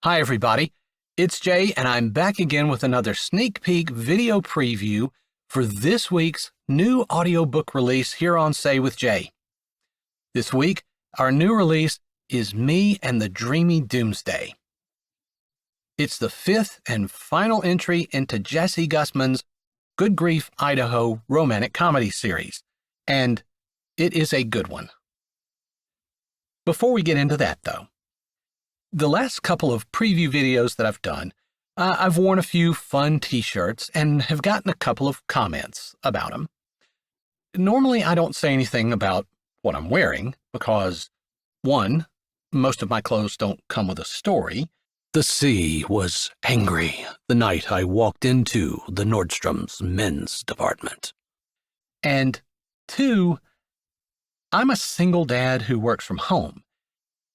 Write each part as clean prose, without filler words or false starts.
Hi, everybody. It's Jay, and I'm back again with another sneak peek video preview for this week's new audiobook release here on Say with Jay. This week, our new release is Me and the Dreamy Doomsday. It's the fifth and final entry into Jessie Gussman's Good Grief, Idaho romantic comedy series, and it is a good one. Before we get into that, though, the last couple of preview videos that I've done, I've worn a few fun t-shirts and have gotten a couple of comments about them. Normally, I don't say anything about what I'm wearing because, one, most of my clothes don't come with a story. The sea was angry the night I walked into the Nordstrom's men's department. And two, I'm a single dad who works from home.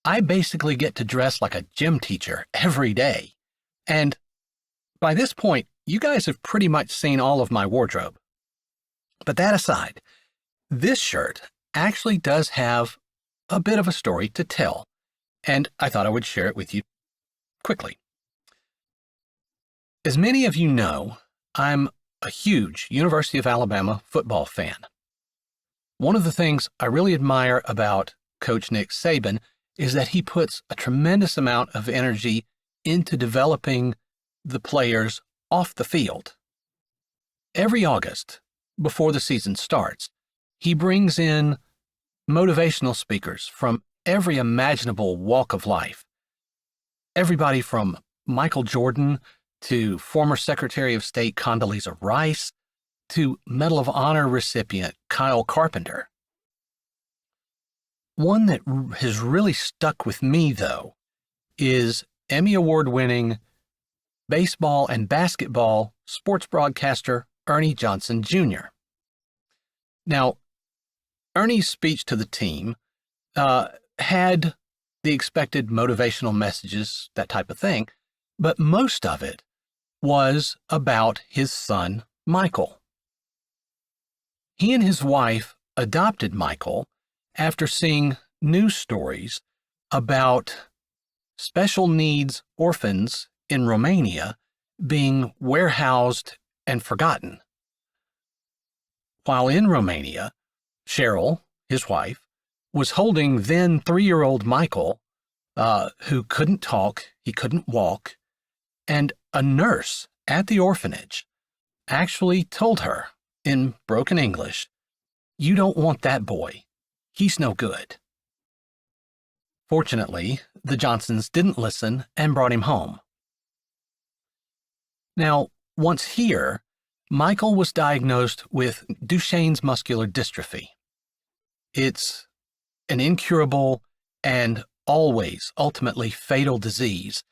I basically get to dress like a gym teacher every day. And by this point, you guys have pretty much seen all of my wardrobe. But that aside, this shirt actually does have a bit of a story to tell, and I thought I would share it with you quickly. As many of you know, I'm a huge University of Alabama football fan. One of the things I really admire about Coach Nick Saban is that he puts a tremendous amount of energy into developing the players off the field. Every August, before the season starts, he brings in motivational speakers from every imaginable walk of life. Everybody from Michael Jordan to former Secretary of State Condoleezza Rice to Medal of Honor recipient Kyle Carpenter. One that has really stuck with me, though, is Emmy Award-winning baseball and basketball sports broadcaster Ernie Johnson Jr. Now, Ernie's speech to the team had the expected motivational messages, that type of thing, but most of it was about his son, Michael. He and his wife adopted Michael after seeing news stories about special needs orphans in Romania being warehoused and forgotten. While in Romania, Cheryl, his wife, was holding then 3-year-old Michael, who couldn't talk, he couldn't walk, and a nurse at the orphanage actually told her in broken English, "You don't want that boy. He's no good." Fortunately, the Johnsons didn't listen and brought him home. Now, once here, Michael was diagnosed with Duchenne's muscular dystrophy. It's an incurable and always ultimately fatal disease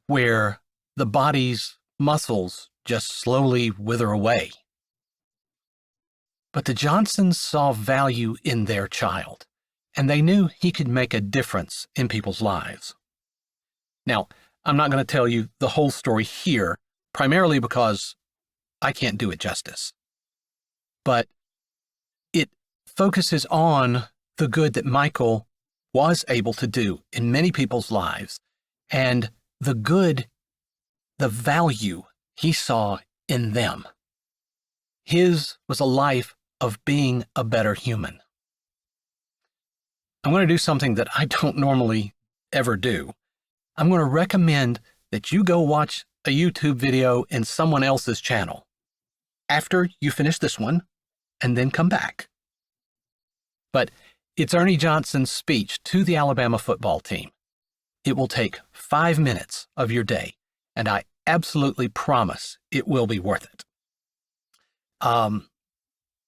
where the body's muscles just slowly wither away. But the Johnsons saw value in their child, and they knew he could make a difference in people's lives. Now, I'm not going to tell you the whole story here, primarily because I can't do it justice. But it focuses on the good that Michael was able to do in many people's lives, and the good, the value he saw in them. His was a life of being a better human. I'm going to do something that I don't normally ever do. I'm going to recommend that you go watch a YouTube video in someone else's channel after you finish this one and then come back. But it's Ernie Johnson's speech to the Alabama football team. It will take 5 minutes of your day, and I absolutely promise it will be worth it.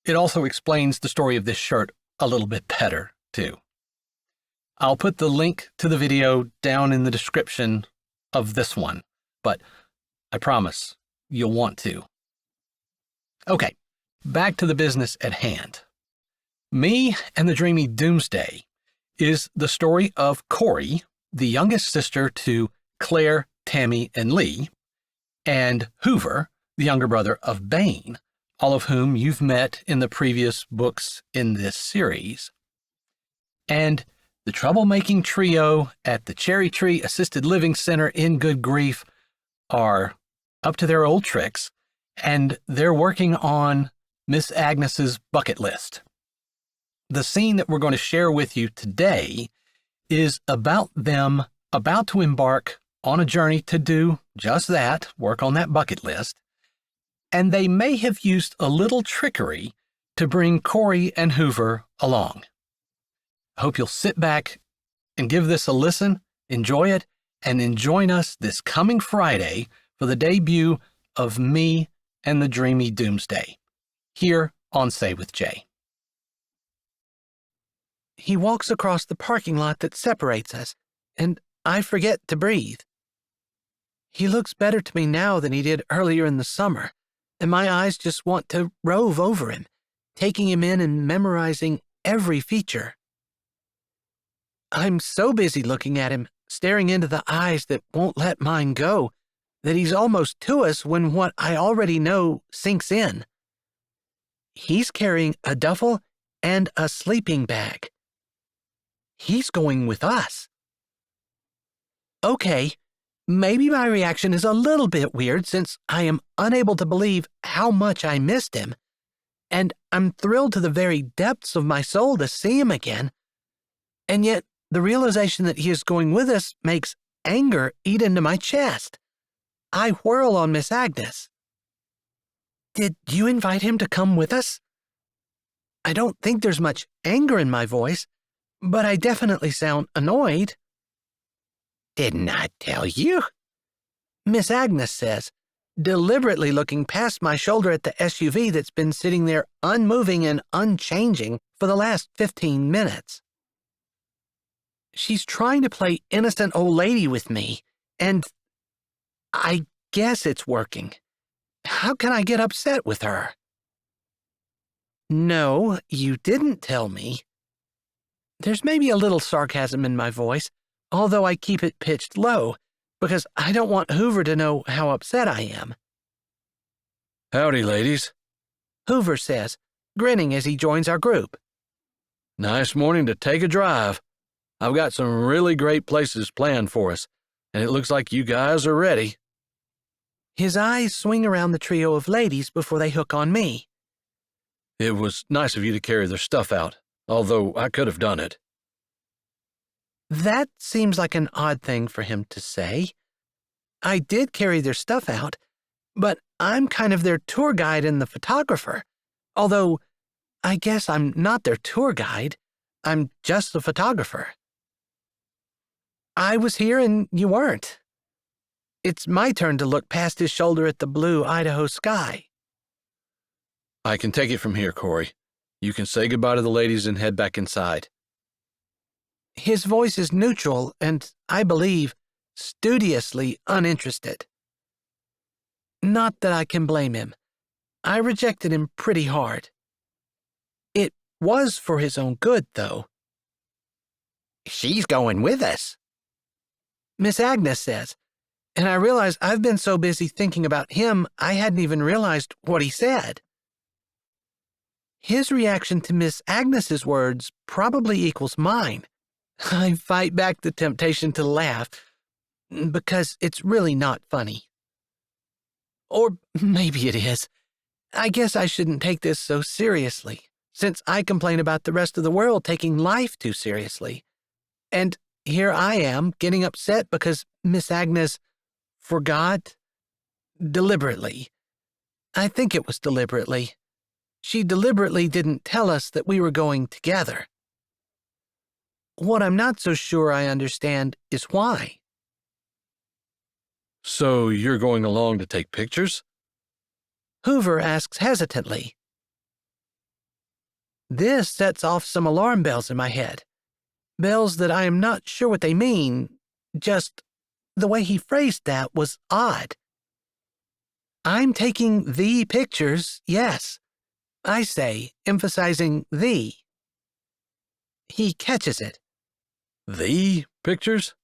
It also explains the story of this shirt a little bit better, too. I'll put the link to the video down in the description of this one, but I promise you'll want to. Okay, back to the business at hand. Me and the Dreamy Doomsday is the story of Corey, the youngest sister to Claire, Tammy, and Lee, and Hoover, the younger brother of Bane, all of whom you've met in the previous books in this series. And The troublemaking trio at the Cherry Tree Assisted Living Center in Good Grief are up to their old tricks, and they're working on Miss Agnes's bucket list. The scene that we're going to share with you today is about them about to embark on a journey to do just that, work on that bucket list, and they may have used a little trickery to bring Corey and Hoover along. I hope you'll sit back and give this a listen, enjoy it, and then join us this coming Friday for the debut of me and the Dreamy Doomsday, here on Say with Jay. He walks across the parking lot that separates us, and I forget to breathe. He looks better to me now than he did earlier in the summer, and my eyes just want to rove over him, taking him in and memorizing every feature. I'm so busy looking at him, staring into the eyes that won't let mine go, that he's almost to us when what I already know sinks in. He's carrying a duffel and a sleeping bag. He's going with us. Okay, maybe my reaction is a little bit weird since I am unable to believe how much I missed him, and I'm thrilled to the very depths of my soul to see him again, and yet the realization that he is going with us makes anger eat into my chest. I whirl on Miss Agnes. Did you invite him to come with us? I don't think there's much anger in my voice, but I definitely sound annoyed. Didn't I tell you? Miss Agnes says, deliberately looking past my shoulder at the SUV that's been sitting there unmoving and unchanging for the last 15 minutes. She's trying to play innocent old lady with me, and I guess it's working. How can I get upset with her? No, you didn't tell me. There's maybe a little sarcasm in my voice, although I keep it pitched low, because I don't want Hoover to know how upset I am. Howdy, ladies, Hoover says, grinning as he joins our group. Nice morning to take a drive. I've got some really great places planned for us, and it looks like you guys are ready. His eyes swing around the trio of ladies before they hook on me. It was nice of you to carry their stuff out, although I could have done it. That seems like an odd thing for him to say. I did carry their stuff out, but I'm kind of their tour guide and the photographer, although I guess I'm not their tour guide. I'm just the photographer. I was here and you weren't. It's my turn to look past his shoulder at the blue Idaho sky. I can take it from here, Corey. You can say goodbye to the ladies and head back inside. His voice is neutral and, I believe, studiously uninterested. Not that I can blame him. I rejected him pretty hard. It was for his own good, though. She's going with us, Miss Agnes says, and I realize I've been so busy thinking about him I hadn't even realized what he said. His reaction to Miss Agnes's words probably equals mine. I fight back the temptation to laugh, because it's really not funny. Or maybe it is. I guess I shouldn't take this so seriously, since I complain about the rest of the world taking life too seriously. And here I am getting upset because Miss Agnes forgot deliberately. I think it was deliberately. She deliberately didn't tell us that we were going together. What I'm not so sure I understand is why. So you're going along to take pictures? Hoover asks hesitantly. This sets off some alarm bells in my head. Bells that I am not sure what they mean, just the way he phrased that was odd. I'm taking the pictures, yes, I say, emphasizing the. He catches it. The pictures?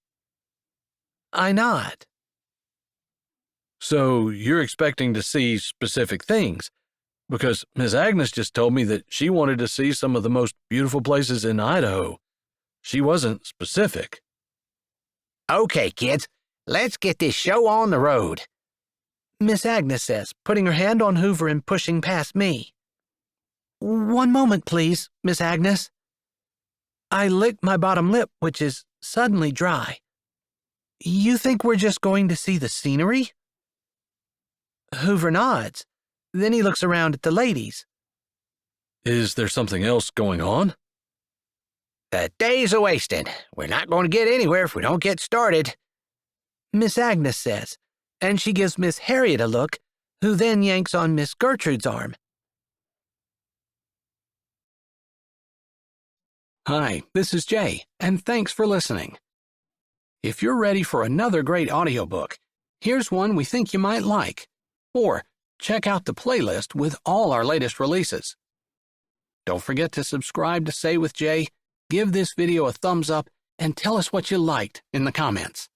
I nod. So you're expecting to see specific things, because Miss Agnes just told me that she wanted to see some of the most beautiful places in Idaho. She wasn't specific. Okay, kids, let's get this show on the road, Miss Agnes says, putting her hand on Hoover and pushing past me. One moment, please, Miss Agnes. I lick my bottom lip, which is suddenly dry. You think we're just going to see the scenery? Hoover nods. Then he looks around at the ladies. Is there something else going on? The day's a-wasting. We're not going to get anywhere if we don't get started, Miss Agnes says, and she gives Miss Harriet a look, who then yanks on Miss Gertrude's arm. Hi, this is Jay, and thanks for listening. If you're ready for another great audiobook, here's one we think you might like. Or check out the playlist with all our latest releases. Don't forget to subscribe to Say with Jay, give this video a thumbs up, and tell us what you liked in the comments.